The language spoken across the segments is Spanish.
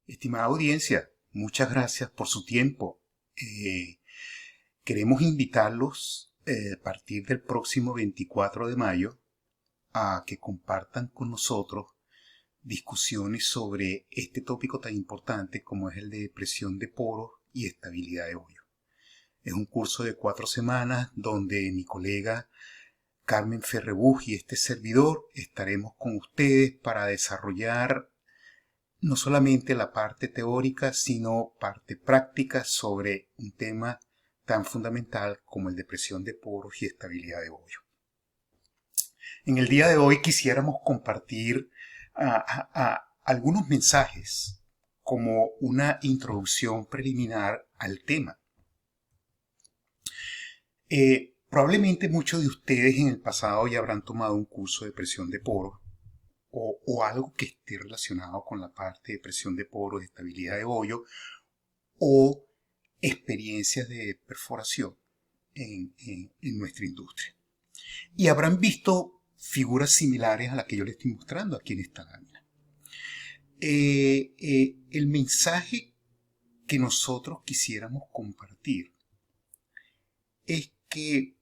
Estimada audiencia, muchas gracias por su tiempo. Queremos invitarlos a partir del próximo 24 de mayo a que compartan con nosotros discusiones sobre este tópico tan importante como es el de presión de poros y estabilidad de hoyo. Es un curso de 4 semanas donde mi colega Carmen Ferrebuj y este servidor estaremos con ustedes para desarrollar no solamente la parte teórica, sino parte práctica sobre un tema tan fundamental como el de presión de poros y estabilidad de hoyo. En el día de hoy quisiéramos compartir algunos mensajes como una introducción preliminar al tema. Probablemente muchos de ustedes en el pasado ya habrán tomado un curso de presión de poros o algo que esté relacionado con la parte de presión de poros, estabilidad de hoyo o experiencias de perforación en nuestra industria. Y habrán visto figuras similares a las que yo les estoy mostrando aquí en esta lámina. El mensaje que nosotros quisiéramos compartir es que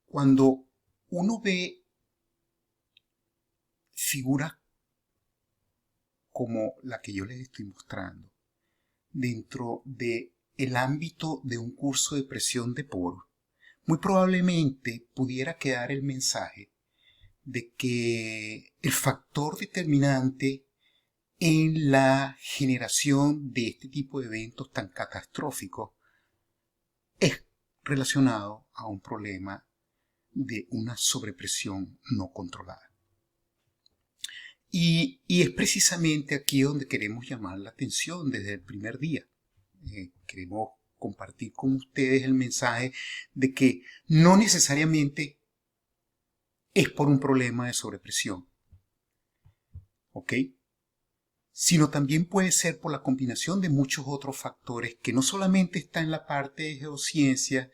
cuando uno ve figuras como la que yo les estoy mostrando dentro del ámbito de un curso de presión de poros, muy probablemente pudiera quedar el mensaje de que el factor determinante en la generación de este tipo de eventos tan catastróficos es relacionado a un problema de una sobrepresión no controlada. Y es precisamente aquí donde queremos llamar la atención desde el primer día. Queremos compartir con ustedes el mensaje de que no necesariamente es por un problema de sobrepresión, ¿ok? Sino también puede ser por la combinación de muchos otros factores que no solamente está en la parte de geociencia,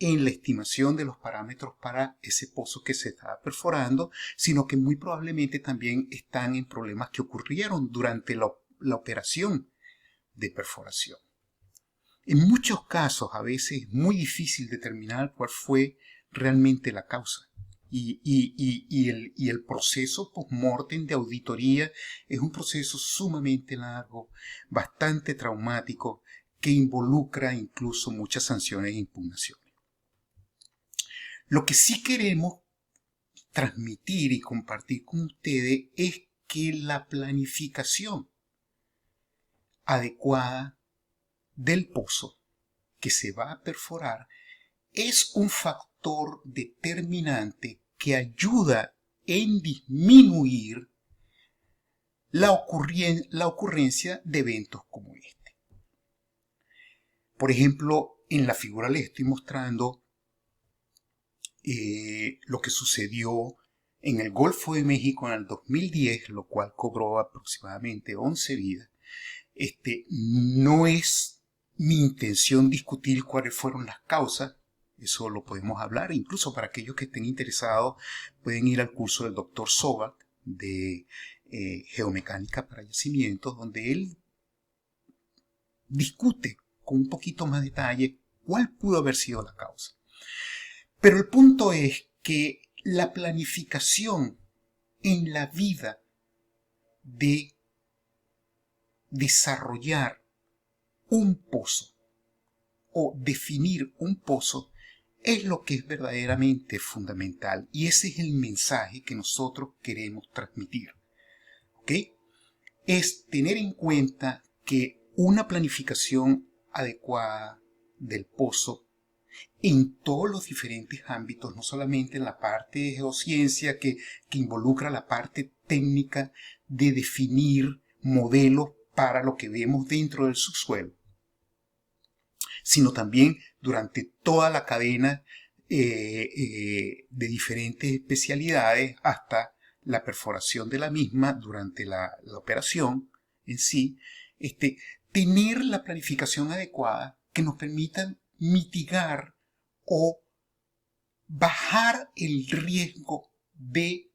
en la estimación de los parámetros para ese pozo que se está perforando, sino que muy probablemente también están en problemas que ocurrieron durante la operación de perforación. En muchos casos, a veces es muy difícil determinar cuál fue realmente la causa. Y el proceso post-mortem de auditoría es un proceso sumamente largo, bastante traumático, que involucra incluso muchas sanciones e impugnaciones. Lo que sí queremos transmitir y compartir con ustedes es que la planificación adecuada del pozo que se va a perforar es un factor determinante que ayuda en disminuir la ocurrencia de eventos como este. Por ejemplo, en la figura les estoy mostrando lo que sucedió en el Golfo de México en el 2010, lo cual cobró aproximadamente 11 vidas. No es mi intención discutir cuáles fueron las causas, eso lo podemos hablar, incluso para aquellos que estén interesados pueden ir al curso del Dr. Sobak de Geomecánica para Yacimientos, donde él discute con un poquito más detalle cuál pudo haber sido la causa. Pero el punto es que la planificación en la vida de desarrollar un pozo o definir un pozo es lo que es verdaderamente fundamental, y ese es el mensaje que nosotros queremos transmitir, ¿ok? Es tener en cuenta que una planificación adecuada del pozo en todos los diferentes ámbitos, no solamente en la parte de geociencia que involucra la parte técnica de definir modelos para lo que vemos dentro del subsuelo, sino también durante toda la cadena de diferentes especialidades hasta la perforación de la misma durante la operación en sí, tener la planificación adecuada que nos permita mitigar o bajar el riesgo de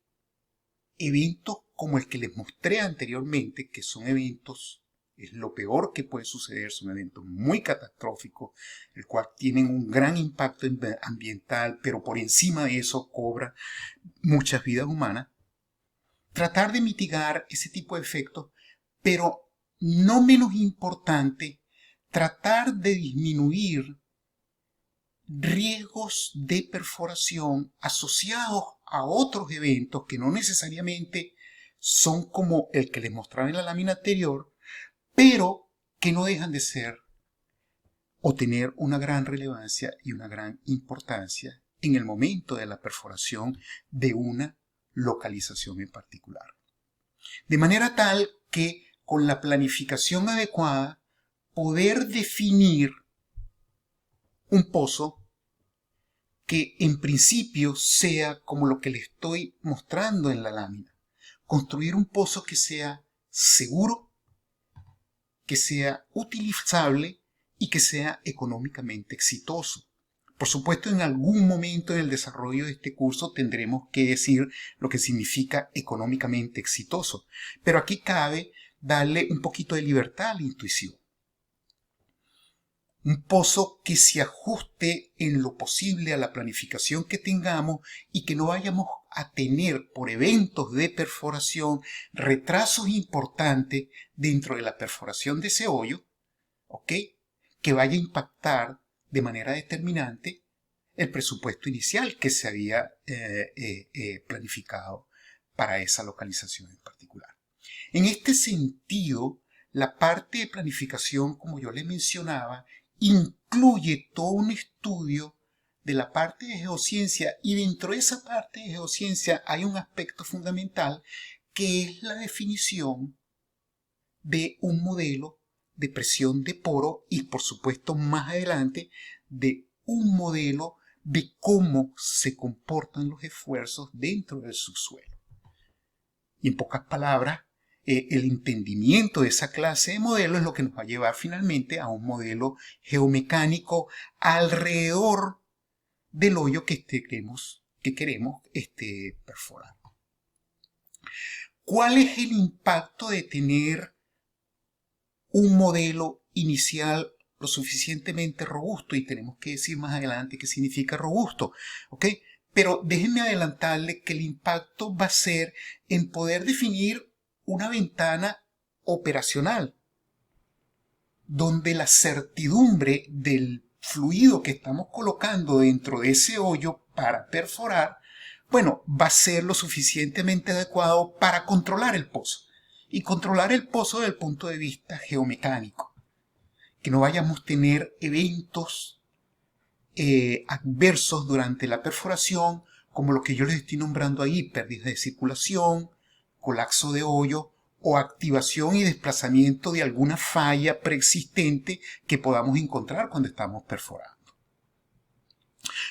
eventos como el que les mostré anteriormente, que son eventos es lo peor que puede suceder, son eventos muy catastróficos, el cual tienen un gran impacto ambiental, pero por encima de eso cobra muchas vidas humanas. Tratar de mitigar ese tipo de efectos, pero no menos importante, tratar de disminuir riesgos de perforación asociados a otros eventos que no necesariamente son como el que les mostraba en la lámina anterior, pero que no dejan de ser o tener una gran relevancia y una gran importancia en el momento de la perforación de una localización en particular. De manera tal que con la planificación adecuada poder definir un pozo que en principio sea como lo que le estoy mostrando en la lámina. Construir un pozo que sea seguro, que sea utilizable y que sea económicamente exitoso. Por supuesto, en algún momento en el desarrollo de este curso tendremos que decir lo que significa económicamente exitoso, pero aquí cabe darle un poquito de libertad a la intuición. Un pozo que se ajuste en lo posible a la planificación que tengamos y que no vayamos a tener por eventos de perforación retrasos importantes dentro de la perforación de ese hoyo, ¿ok? Que vaya a impactar de manera determinante el presupuesto inicial que se había planificado para esa localización en particular. En este sentido, la parte de planificación, como yo les mencionaba, incluye todo un estudio de la parte de geociencia, y dentro de esa parte de geociencia hay un aspecto fundamental que es la definición de un modelo de presión de poro y, por supuesto, más adelante de un modelo de cómo se comportan los esfuerzos dentro del subsuelo. Y en pocas palabras, el entendimiento de esa clase de modelo es lo que nos va a llevar finalmente a un modelo geomecánico alrededor del hoyo que queremos perforar. ¿Cuál es el impacto de tener un modelo inicial lo suficientemente robusto? Y tenemos que decir más adelante qué significa robusto, ¿ok? Pero déjenme adelantarle que el impacto va a ser en poder definir una ventana operacional donde la certidumbre del fluido que estamos colocando dentro de ese hoyo para perforar, bueno, va a ser lo suficientemente adecuado para controlar el pozo. Y controlar el pozo desde el punto de vista geomecánico. Que no vayamos a tener eventos adversos durante la perforación, como lo que yo les estoy nombrando ahí: pérdida de circulación, colapso de hoyo o activación y desplazamiento de alguna falla preexistente que podamos encontrar cuando estamos perforando.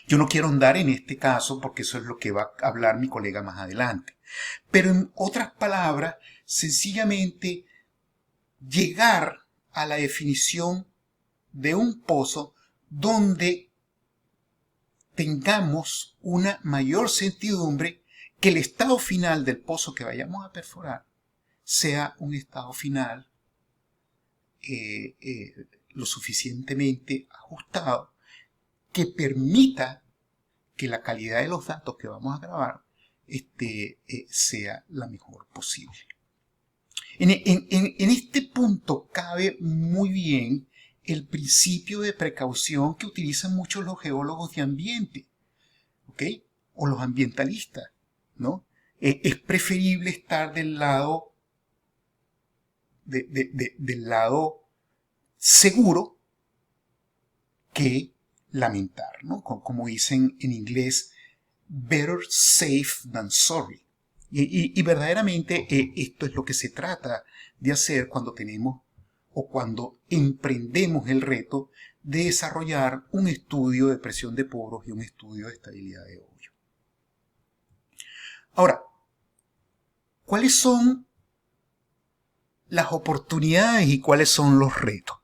Yo no quiero andar en este caso porque eso es lo que va a hablar mi colega más adelante. Pero en otras palabras, sencillamente llegar a la definición de un pozo donde tengamos una mayor certidumbre que el estado final del pozo que vayamos a perforar sea un estado final lo suficientemente ajustado que permita que la calidad de los datos que vamos a grabar sea la mejor posible. En este punto cabe muy bien el principio de precaución que utilizan muchos los geólogos de ambiente, ¿ok? O los ambientalistas, ¿no? Es preferible estar del lado del lado seguro que lamentar, ¿no? Como dicen en inglés, better safe than sorry. Y verdaderamente esto es lo que se trata de hacer cuando tenemos o cuando emprendemos el reto de desarrollar un estudio de presión de poros y un estudio de estabilidad de hoyo. Ahora, ¿cuáles son las oportunidades y cuáles son los retos?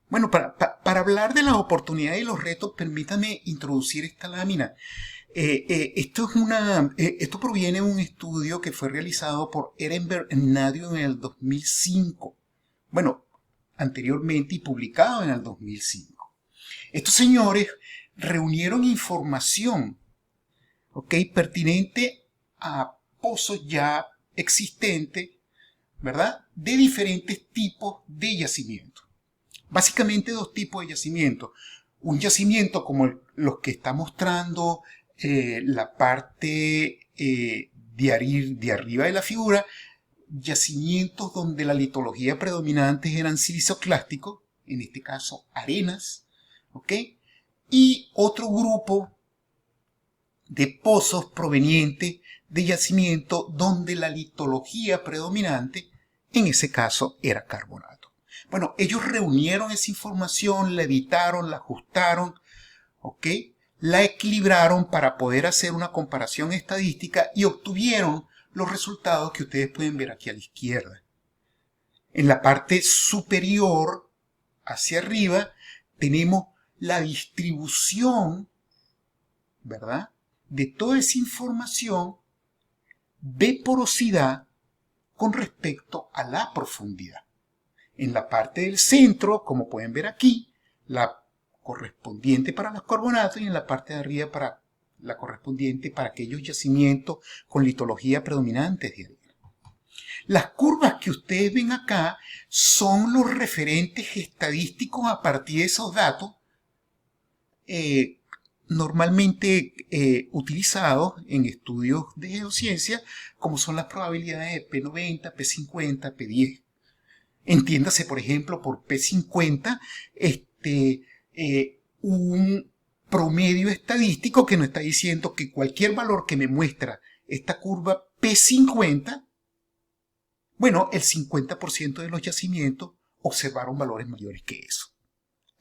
Bueno, para hablar de las oportunidades y los retos, permítame introducir esta lámina. Esto proviene de un estudio que fue realizado por Ehrenberg y Nadio en el 2005. Bueno, anteriormente y publicado en el 2005. Estos señores reunieron información, ¿ok?, pertinente a pozos ya existentes, ¿verdad?, de diferentes tipos de yacimientos. Básicamente dos tipos de yacimientos. Un yacimiento como los que está mostrando la parte de arriba de la figura, yacimientos donde la litología predominante eran silicoclásticos, en este caso arenas, ¿ok? Y otro grupo de pozos provenientes de yacimientos donde la litología predominante, en ese caso, era carbonato. Bueno, ellos reunieron esa información, la editaron, la ajustaron, ¿ok?, la equilibraron para poder hacer una comparación estadística y obtuvieron los resultados que ustedes pueden ver aquí a la izquierda. En la parte superior, hacia arriba, tenemos la distribución, ¿verdad?, de toda esa información de porosidad con respecto a la profundidad. En la parte del centro, como pueden ver aquí, la correspondiente para los carbonatos, y en la parte de arriba para la correspondiente para aquellos yacimientos con litología predominante de arena. Las curvas que ustedes ven acá son los referentes estadísticos a partir de esos datos normalmente utilizados en estudios de geociencia, como son las probabilidades de P90, P50, P10. Entiéndase, por ejemplo, por P50, un promedio estadístico que nos está diciendo que cualquier valor que me muestra esta curva P50, bueno, el 50% de los yacimientos observaron valores mayores que eso.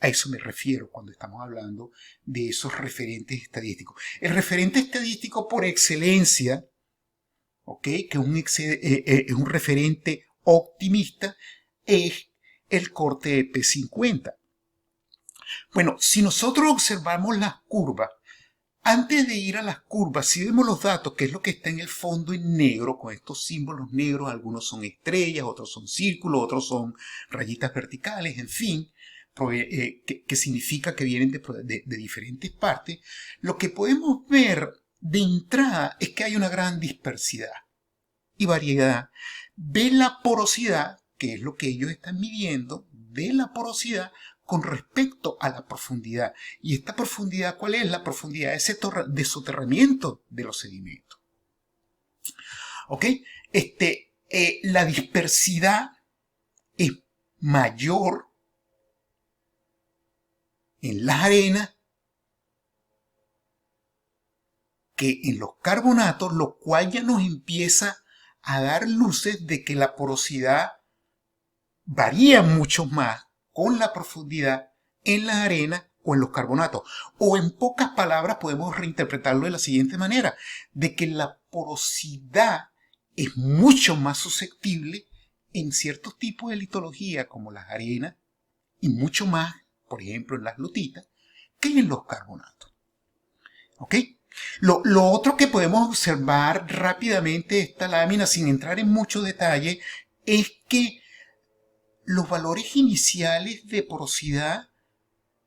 A eso me refiero cuando estamos hablando de esos referentes estadísticos. El referente estadístico por excelencia, ¿ok?, que es un referente optimista, es el corte de P50. Bueno, si nosotros observamos las curvas, antes de ir a las curvas, si vemos los datos, que es lo que está en el fondo en negro, con estos símbolos negros, algunos son estrellas, otros son círculos, otros son rayitas verticales, en fin, que significa que vienen de diferentes partes, lo que podemos ver de entrada es que hay una gran dispersidad y variedad de la porosidad, que es lo que ellos están midiendo, de la porosidad con respecto a la profundidad. ¿Y esta profundidad cuál es? La profundidad de soterramiento de los sedimentos. ¿Ok? La dispersidad es mayor en las arenas que en los carbonatos, lo cual ya nos empieza a dar luces de que la porosidad varía mucho más con la profundidad en las arenas o en los carbonatos. O en pocas palabras podemos reinterpretarlo de la siguiente manera, de que la porosidad es mucho más susceptible en ciertos tipos de litología como las arenas y mucho más, por ejemplo, en las lutitas, que en los carbonatos. ¿Ok? Lo otro que podemos observar rápidamente de esta lámina, sin entrar en mucho detalle, es que los valores iniciales de porosidad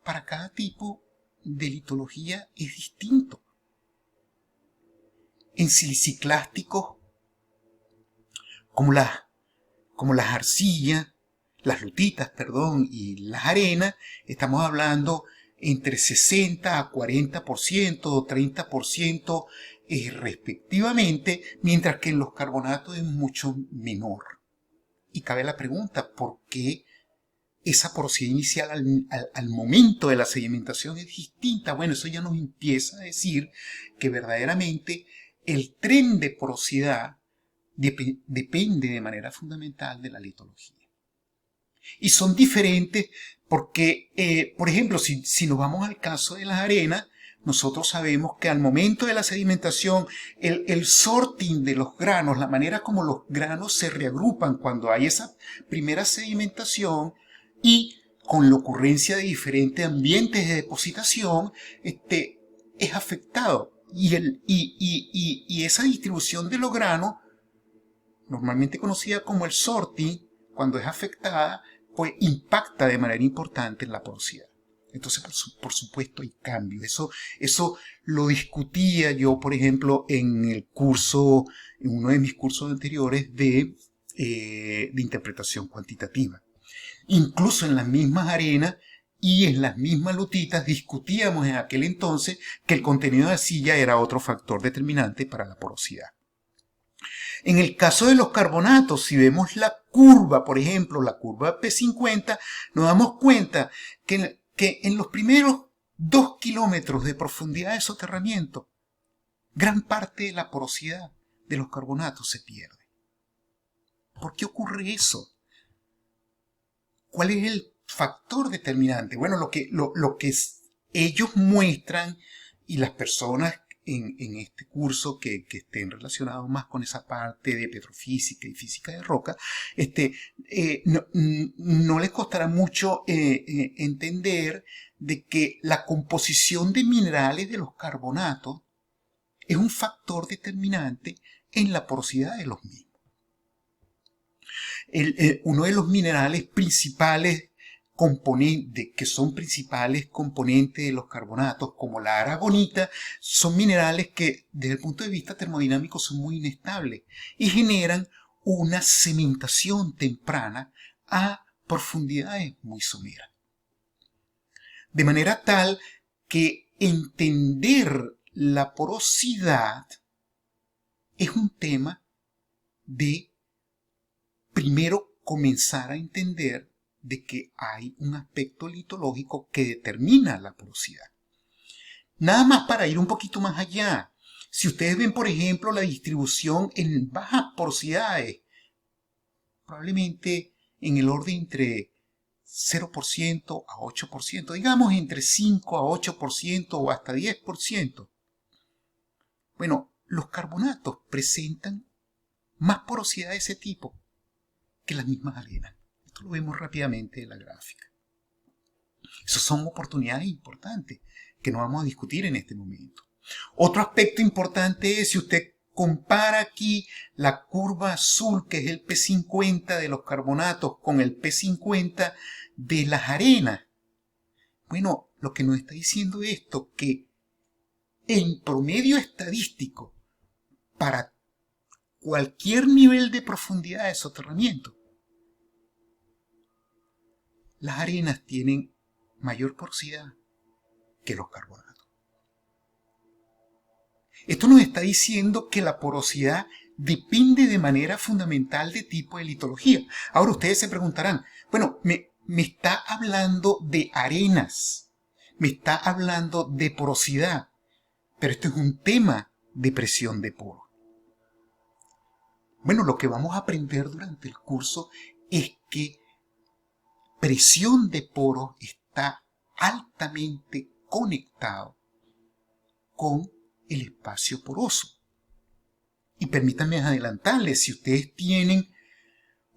para cada tipo de litología es distinto. En siliciclásticos, como las arcillas, las lutitas, perdón, y las arenas, estamos hablando entre 60 a 40% o 30% respectivamente, mientras que en los carbonatos es mucho menor. Y cabe la pregunta, ¿por qué esa porosidad inicial al momento de la sedimentación es distinta? Bueno, eso ya nos empieza a decir que verdaderamente el tren de porosidad depende de manera fundamental de la litología. Y son diferentes porque, por ejemplo, si nos vamos al caso de las arenas, nosotros sabemos que al momento de la sedimentación, el sorting de los granos, la manera como los granos se reagrupan cuando hay esa primera sedimentación y con la ocurrencia de diferentes ambientes de depositación, es afectado. Y esa distribución de los granos, normalmente conocida como el sorting, cuando es afectada, pues impacta de manera importante en la porosidad. Entonces, por supuesto, hay cambios. Eso lo discutía yo, por ejemplo, en uno de mis cursos anteriores de interpretación cuantitativa. Incluso en las mismas arenas y en las mismas lutitas discutíamos en aquel entonces que el contenido de arcilla era otro factor determinante para la porosidad. En el caso de los carbonatos, si vemos la curva, por ejemplo, la curva P50, nos damos cuenta que en los primeros 2 kilómetros de profundidad de soterramiento, gran parte de la porosidad de los carbonatos se pierde. ¿Por qué ocurre eso? ¿Cuál es el factor determinante? Bueno, lo que ellos muestran y las personas en este curso que estén relacionados más con esa parte de petrofísica y física de roca, no les costará mucho entender de que la composición de minerales de los carbonatos es un factor determinante en la porosidad de los mismos. Uno de los minerales principales componentes, que son principales componentes de los carbonatos, como la aragonita, son minerales que desde el punto de vista termodinámico son muy inestables y generan una cementación temprana a profundidades muy someras. De manera tal que entender la porosidad es un tema de primero comenzar a entender de que hay un aspecto litológico que determina la porosidad. Nada más para ir un poquito más allá. Si ustedes ven, por ejemplo, la distribución en bajas porosidades, probablemente en el orden entre 0% a 8%, digamos entre 5 a 8% o hasta 10%. Bueno, los carbonatos presentan más porosidad de ese tipo que las mismas arenas. Esto lo vemos rápidamente en la gráfica. Esas son oportunidades importantes que no vamos a discutir en este momento. Otro aspecto importante es si usted compara aquí la curva azul, que es el P50 de los carbonatos, con el P50 de las arenas. Bueno, lo que nos está diciendo esto, que en promedio estadístico, para cualquier nivel de profundidad de soterramiento, las arenas tienen mayor porosidad que los carbonatos. Esto nos está diciendo que la porosidad depende de manera fundamental de tipo de litología. Ahora ustedes se preguntarán, bueno, me está hablando de arenas, me está hablando de porosidad, pero esto es un tema de presión de poro. Bueno, lo que vamos a aprender durante el curso es que presión de poro está altamente conectado con el espacio poroso. Y permítanme adelantarles, si ustedes tienen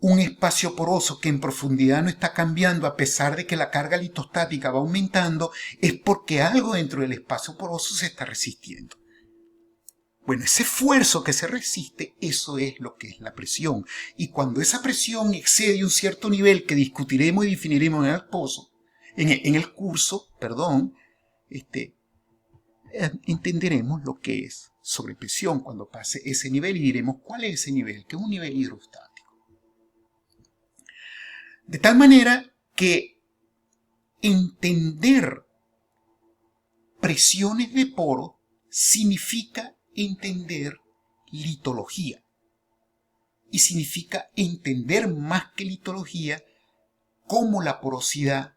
un espacio poroso que en profundidad no está cambiando a pesar de que la carga litostática va aumentando, es porque algo dentro del espacio poroso se está resistiendo. Bueno, ese esfuerzo que se resiste, eso es lo que es la presión. Y cuando esa presión excede un cierto nivel que discutiremos y definiremos en el curso, entenderemos lo que es sobrepresión cuando pase ese nivel y diremos cuál es ese nivel, que es un nivel hidrostático. De tal manera que entender presiones de poro significa entender litología. Y significa entender más que litología cómo la porosidad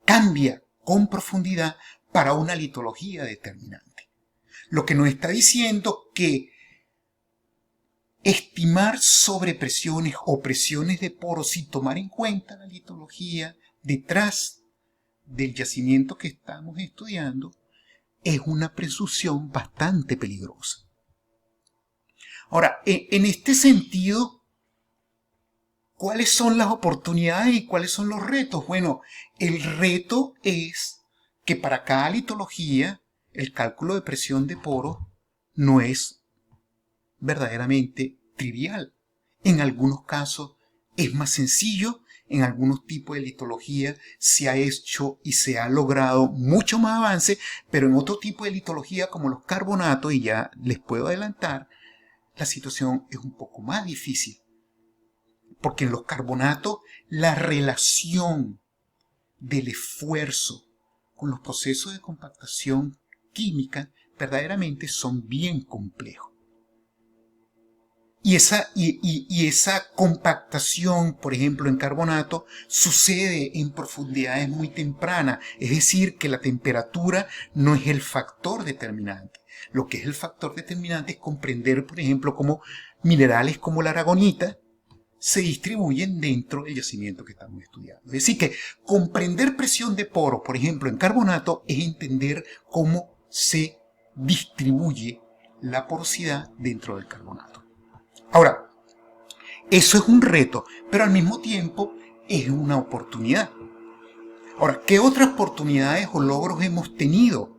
cambia con profundidad para una litología determinante. Lo que nos está diciendo que estimar sobrepresiones o presiones de poro sin tomar en cuenta la litología detrás del yacimiento que estamos estudiando es una presunción bastante peligrosa. Ahora, en este sentido, ¿cuáles son las oportunidades y cuáles son los retos? Bueno, el reto es que para cada litología el cálculo de presión de poro no es verdaderamente trivial. En algunos casos es más sencillo, en algunos tipos de litología se ha hecho y se ha logrado mucho más avance, pero en otro tipo de litología como los carbonatos, y ya les puedo adelantar, la situación es un poco más difícil. Porque en los carbonatos la relación del esfuerzo con los procesos de compactación química verdaderamente son bien complejos. Y esa compactación, por ejemplo, en carbonato, sucede en profundidades muy tempranas. Es decir, que la temperatura no es el factor determinante. Lo que es el factor determinante es comprender, por ejemplo, cómo minerales como la aragonita se distribuyen dentro del yacimiento que estamos estudiando. Es decir, que comprender presión de poros, por ejemplo, en carbonato, es entender cómo se distribuye la porosidad dentro del carbonato. Ahora, eso es un reto, pero al mismo tiempo es una oportunidad. Ahora, ¿qué otras oportunidades o logros hemos tenido?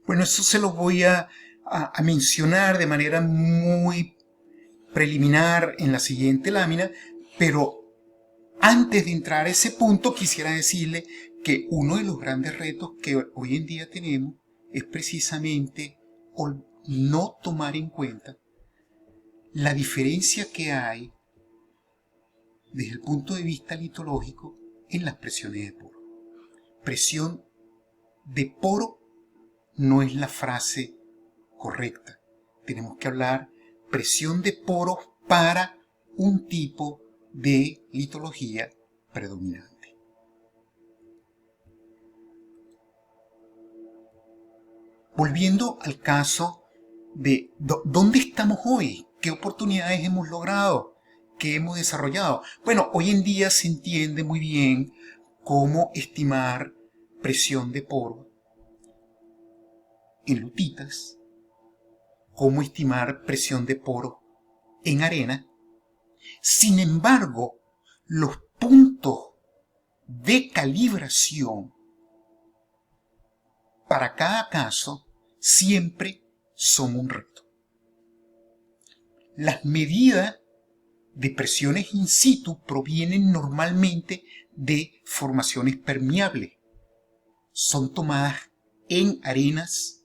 Bueno, eso se los voy a mencionar de manera muy preliminar en la siguiente lámina, pero antes de entrar a ese punto quisiera decirle que uno de los grandes retos que hoy en día tenemos es precisamente no tomar en cuenta la diferencia que hay desde el punto de vista litológico en las presiones de poro. Presión de poro no es la frase correcta. Tenemos que hablar presión de poros para un tipo de litología predominante. Volviendo al caso de dónde estamos hoy, qué oportunidades hemos logrado, qué hemos desarrollado. Bueno, hoy en día se entiende muy bien cómo estimar presión de poro en lutitas, cómo estimar presión de poro en arena. Sin embargo, los puntos de calibración para cada caso siempre son un reto. Las medidas de presiones in situ provienen normalmente de formaciones permeables. Son tomadas en arenas,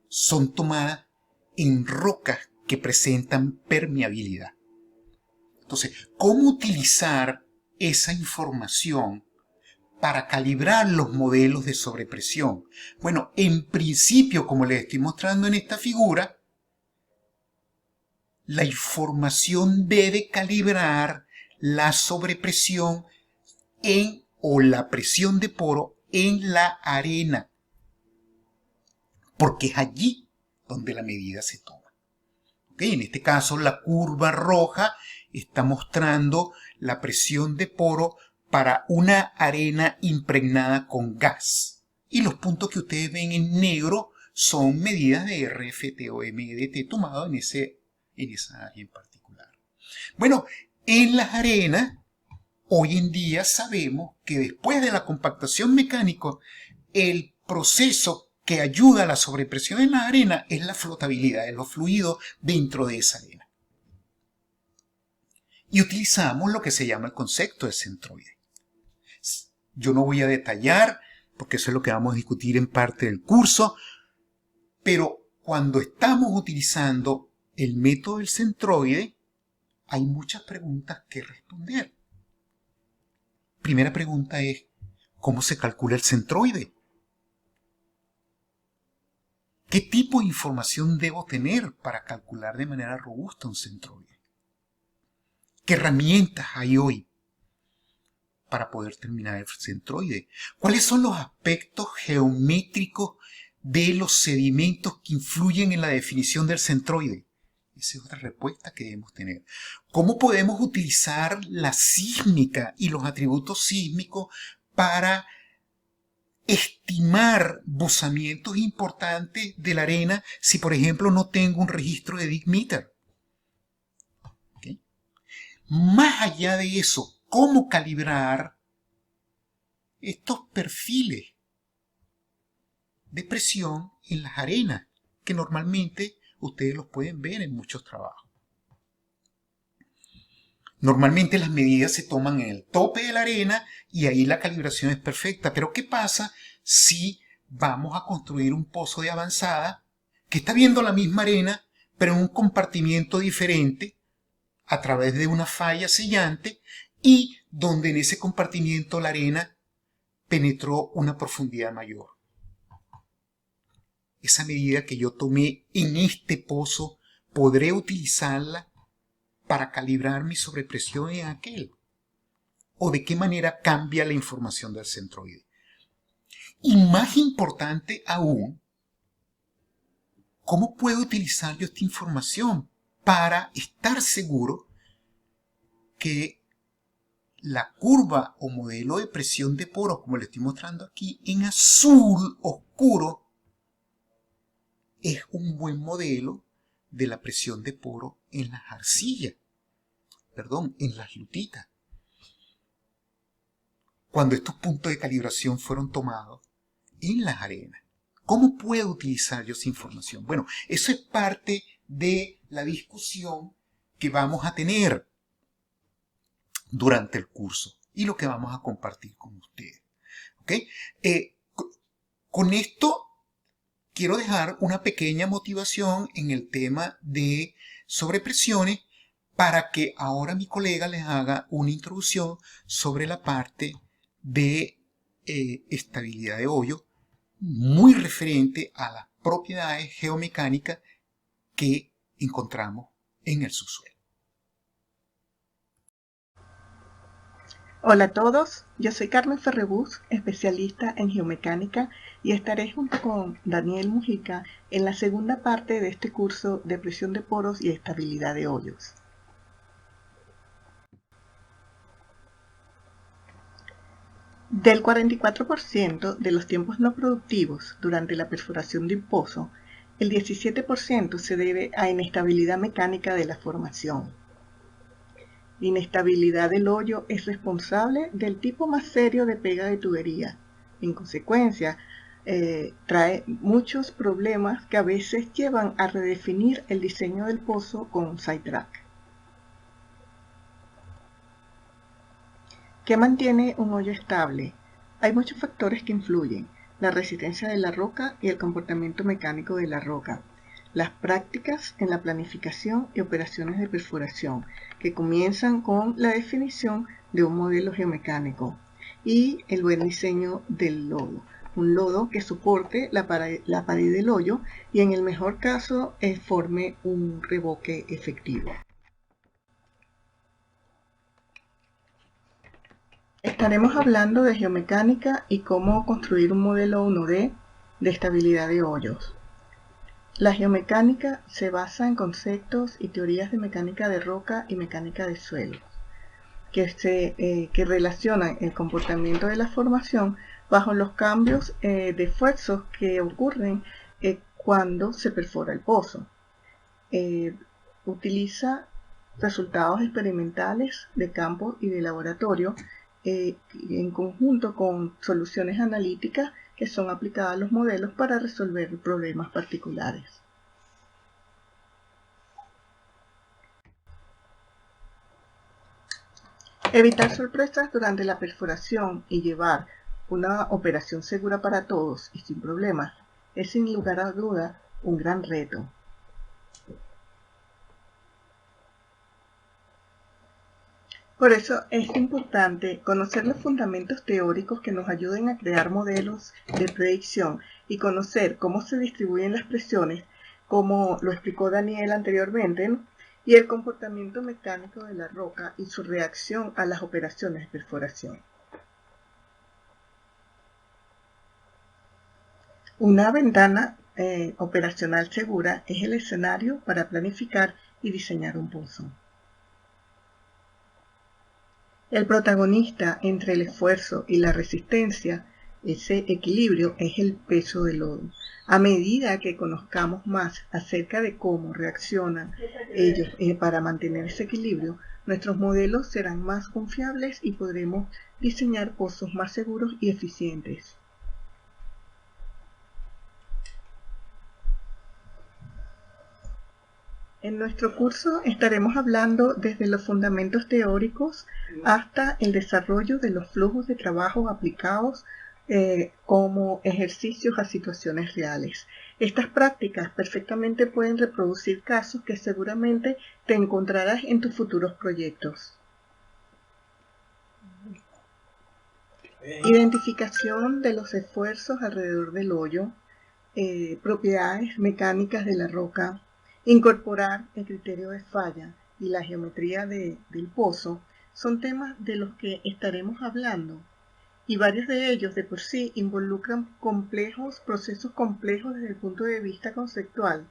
son tomadas en rocas que presentan permeabilidad. Entonces, ¿cómo utilizar esa información para calibrar los modelos de sobrepresión? Bueno, en principio, como les estoy mostrando en esta figura, la información debe calibrar la sobrepresión o la presión de poro en la arena, porque es allí donde la medida se toma. ¿Okay? En este caso, la curva roja está mostrando la presión de poro para una arena impregnada con gas. Y los puntos que ustedes ven en negro son medidas de RFT o MDT tomado en esa área en particular. Bueno, en las arenas, hoy en día sabemos que después de la compactación mecánica, el proceso que ayuda a la sobrepresión en la arena es la flotabilidad de los fluidos dentro de esa arena. Y utilizamos lo que se llama el concepto de centroide. Yo no voy a detallar, porque eso es lo que vamos a discutir en parte del curso, pero cuando estamos utilizando el método del centroide, hay muchas preguntas que responder. Primera pregunta es, ¿cómo se calcula el centroide? ¿Qué tipo de información debo tener para calcular de manera robusta un centroide? ¿Qué herramientas hay hoy para poder terminar el centroide? ¿Cuáles son los aspectos geométricos de los sedimentos que influyen en la definición del centroide? Esa es otra respuesta que debemos tener. ¿Cómo podemos utilizar la sísmica y los atributos sísmicos para estimar buzamientos importantes de la arena si, por ejemplo, no tengo un registro de Digmeter? ¿Okay? Más allá de eso, ¿cómo calibrar estos perfiles de presión en las arenas? que normalmente ustedes los pueden ver en muchos trabajos. Normalmente las medidas se toman en el tope de la arena y ahí la calibración es perfecta. Pero ¿qué pasa si vamos a construir un pozo de avanzada que está viendo la misma arena, pero en un compartimiento diferente a través de una falla sellante y donde en ese compartimiento la arena penetró una profundidad mayor? Esa medida que yo tomé en este pozo, ¿podré utilizarla para calibrar mi sobrepresión en aquel? ¿O de qué manera cambia la información del centroide? Y más importante aún, ¿cómo puedo utilizar yo esta información para estar seguro que la curva o modelo de presión de poros, como le estoy mostrando aquí en azul oscuro, es un buen modelo de la presión de poro en las arcillas, en las lutitas? Cuando estos puntos de calibración fueron tomados en las arenas, ¿cómo puedo utilizar yo esa información? Bueno, eso es parte de la discusión que vamos a tener durante el curso y lo que vamos a compartir con ustedes. ¿Okay? Con esto quiero dejar una pequeña motivación en el tema de sobrepresiones para que ahora mi colega les haga una introducción sobre la parte de estabilidad de hoyo, muy referente a las propiedades geomecánicas que encontramos en el subsuelo. Hola a todos, yo soy Carmen Ferrebus, especialista en geomecánica, y estaré junto con Daniel Mujica en la segunda parte de este curso de presión de poros y estabilidad de hoyos. Del 44% de los tiempos no productivos durante la perforación de un pozo, el 17% se debe a inestabilidad mecánica de la formación. La inestabilidad del hoyo es responsable del tipo más serio de pega de tubería. En consecuencia, trae muchos problemas que a veces llevan a redefinir el diseño del pozo con un sidetrack. ¿Qué mantiene un hoyo estable? Hay muchos factores que influyen: la resistencia de la roca y el comportamiento mecánico de la roca, las prácticas en la planificación y operaciones de perforación, que comienzan con la definición de un modelo geomecánico, y el buen diseño del lodo. Un lodo que soporte la pared del hoyo y en el mejor caso forme un revoque efectivo. Estaremos hablando de geomecánica y cómo construir un modelo 1D de estabilidad de hoyos. La geomecánica se basa en conceptos y teorías de mecánica de roca y mecánica de suelo, que relacionan el comportamiento de la formación bajo los cambios de esfuerzos que ocurren cuando se perfora el pozo. Utiliza resultados experimentales de campo y de laboratorio en conjunto con soluciones analíticas que son aplicadas a los modelos para resolver problemas particulares. Evitar sorpresas durante la perforación y llevar una operación segura para todos y sin problemas es sin lugar a duda un gran reto. Por eso es importante conocer los fundamentos teóricos que nos ayuden a crear modelos de predicción y conocer cómo se distribuyen las presiones, como lo explicó Daniel anteriormente, ¿no? Y el comportamiento mecánico de la roca y su reacción a las operaciones de perforación. Una ventana operacional segura es el escenario para planificar y diseñar un pozo. El protagonista entre el esfuerzo y la resistencia, ese equilibrio, es el peso del lodo. A medida que conozcamos más acerca de cómo reaccionan ellos para mantener ese equilibrio, nuestros modelos serán más confiables y podremos diseñar pozos más seguros y eficientes. En nuestro curso estaremos hablando desde los fundamentos teóricos hasta el desarrollo de los flujos de trabajo aplicados como ejercicios a situaciones reales. Estas prácticas perfectamente pueden reproducir casos que seguramente te encontrarás en tus futuros proyectos. Identificación de los esfuerzos alrededor del hoyo, propiedades mecánicas de la roca, incorporar el criterio de falla y la geometría del pozo son temas de los que estaremos hablando, y varios de ellos de por sí involucran procesos complejos desde el punto de vista conceptual,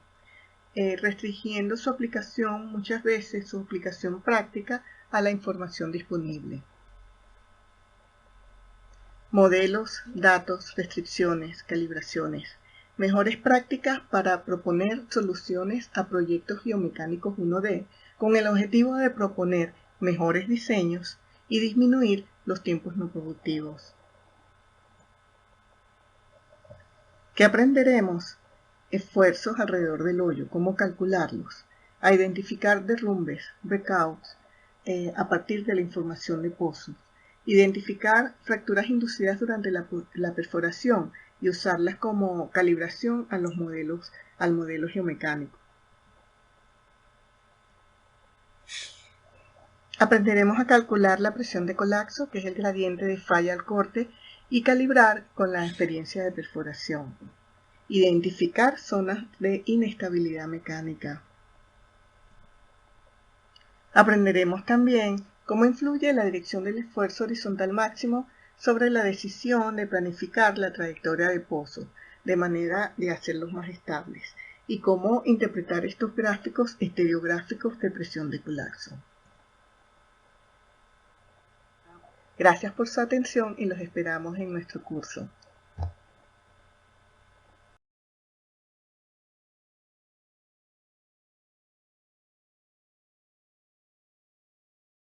restringiendo su aplicación, muchas veces su aplicación práctica, a la información disponible. Modelos, datos, restricciones, calibraciones. Mejores prácticas para proponer soluciones a proyectos biomecánicos 1D con el objetivo de proponer mejores diseños y disminuir los tiempos no productivos. ¿Qué aprenderemos? Esfuerzos alrededor del hoyo, cómo calcularlos, a identificar derrumbes, breakouts, a partir de la información de pozos, identificar fracturas inducidas durante la perforación y usarlas como calibración al modelo geomecánico. Aprenderemos a calcular la presión de colapso, que es el gradiente de falla al corte, y calibrar con la experiencia de perforación. Identificar zonas de inestabilidad mecánica. Aprenderemos también cómo influye la dirección del esfuerzo horizontal máximo sobre la decisión de planificar la trayectoria de pozos, de manera de hacerlos más estables, y cómo interpretar estos gráficos estereográficos de presión de colapso. Gracias por su atención y los esperamos en nuestro curso.